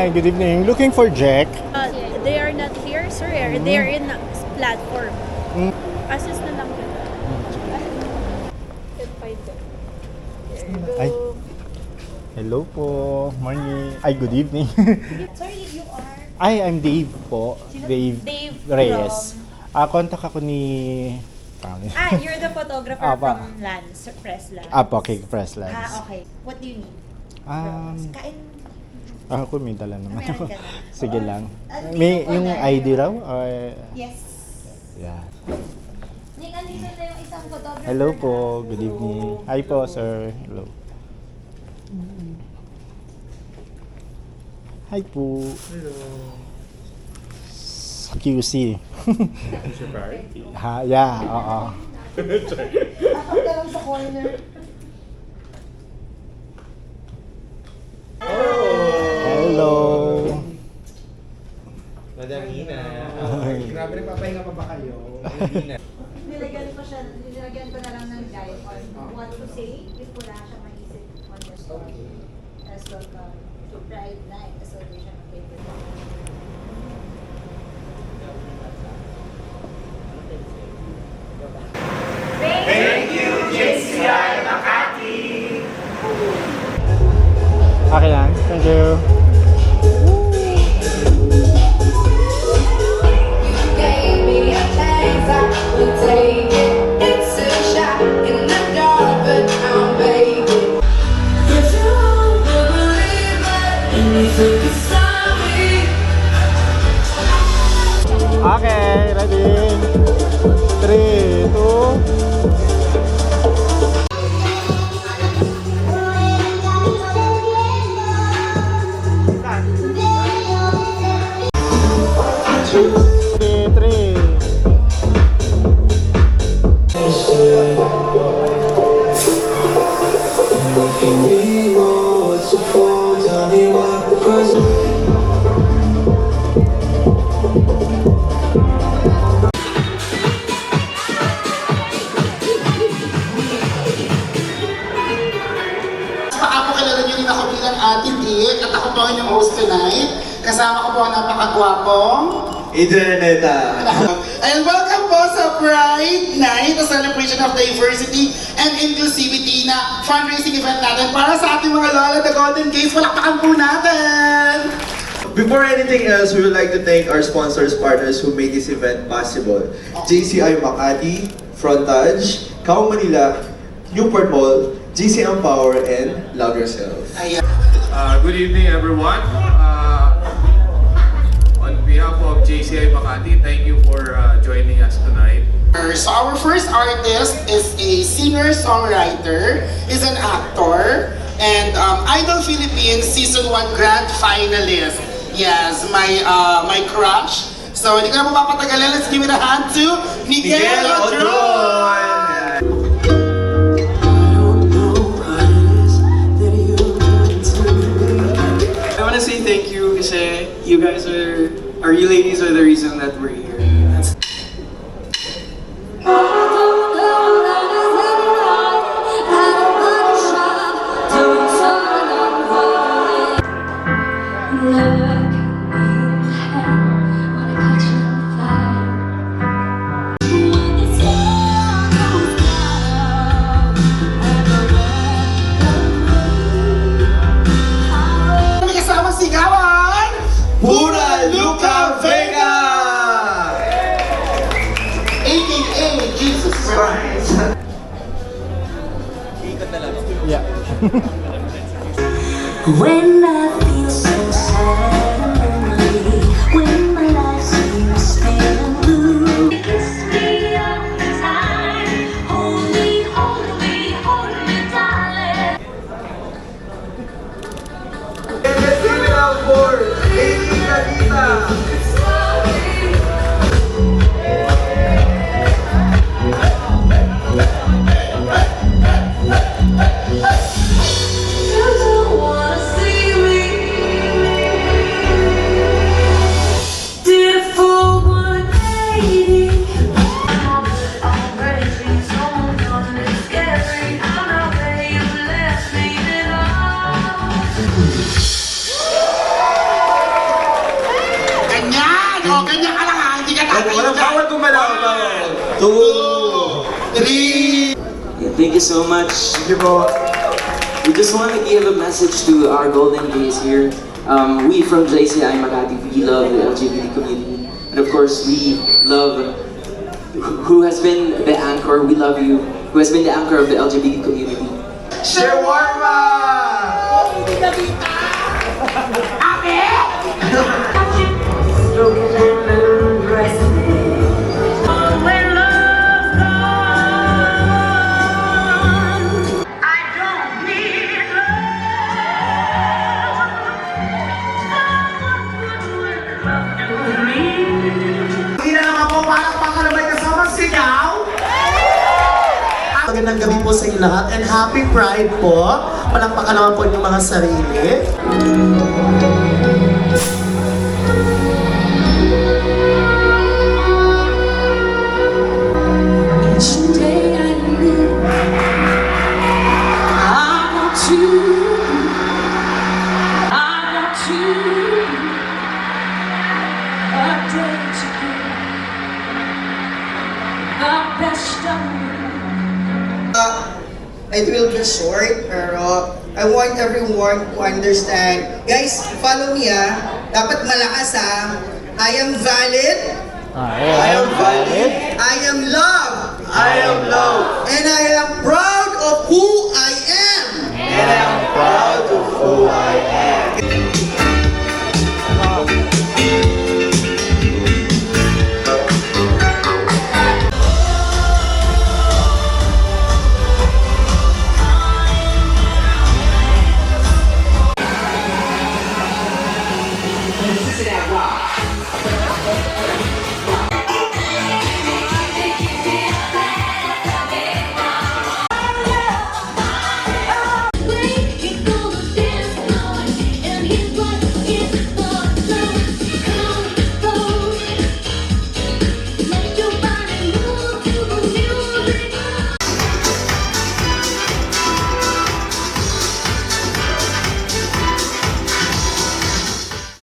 Hi, good evening. Looking for Jack. They are not here, sir. They are in the platform. Assist na lang kita. Can find them. There you go. Ay. Hello po. Morning. Ay, good evening. Sorry, you are... I'm Dave po. Dave Reyes. Contact ako ni... You're the photographer from Lance, Press Lance. Okay, Press Lance. Okay. What do you need? Kain. Ako may dala naman Meron ako. ka na. Sige lang. May yung ID raw? Yes. Yeah. Nick, andito na yung isang photographer. Hello po. Good evening. Hi po, sir. Hello. Hi po. Hello. QC. Your priority? Yeah, oo. Takot ka lang sa corner. Hello. Madam Ina. Grabe rin, papahinga pa ba kayo? Hindi na. Nilagyan ko na lang ng guide on what to say if wala siya maisip on the story. As welcome to Pride Night Association of Paper. Thank you, DJI Makati! Okay lang. Thank you. Gave me a chance, I would take it. It's a shot in the dark, but I'm baby. But you won't believe it, and you think it's sorry. Okay, ready? 3, 2. Ako kilala niyo rin ako bilang Ate Dick at ako po ang inyong host tonight. Kasama ko po ang napakagwapong Idreneta. and welcome po sa Pride Night, a celebration of diversity and inclusivity na fundraising event natin para sa ating mga lola, the Golden Case. Palakpakan po natin! Before anything else, we would like to thank our sponsors, partners who made this event possible. DJI Makati, Frontage, Kao Manila, Newport Mall, GC Empower, and Love Yourself. Ayan. Good evening, everyone. On behalf of JCI Makati, thank you for joining us tonight. So our first artist is a singer-songwriter, is an actor, and Idol Philippines Season 1 Grand Finalist. Yes, my crush. So hindi ko na po papatagalin, let's give it a hand to Miguel Odron! I want to say thank you kasi you guys are you ladies are the reason that we're here. May kasama sigawan! Pura Luca Vega! AKA Jesus Christ! Yeah. When I feel so sad and lonely, when my life seems pale and blue, kiss me all the time, hold me, darling. Let's give it up for Lady Galita! You don't wanna see me. 3. Thank you so much. Thank you po. We just want to give a message to our golden days here. We from JCI Makati, we love the LGBT community. And of course, we love who has been the anchor, we love you, who has been the anchor of the LGBT community. Shawarma! Hindi na naman po palakpakan na may kasama sigaw. Magandang gabi po sa inyo lahat and happy Pride po. Palakpakan naman po yung mga sarili. Each day I live, I want to a day to give the best of me. It will be short, pero I want everyone to understand. Guys, follow me Dapat malakas I am valid. I am valid. I am loved. I am loved. And I am proud of who I am. And I am proud of who I am. Listen to that rock.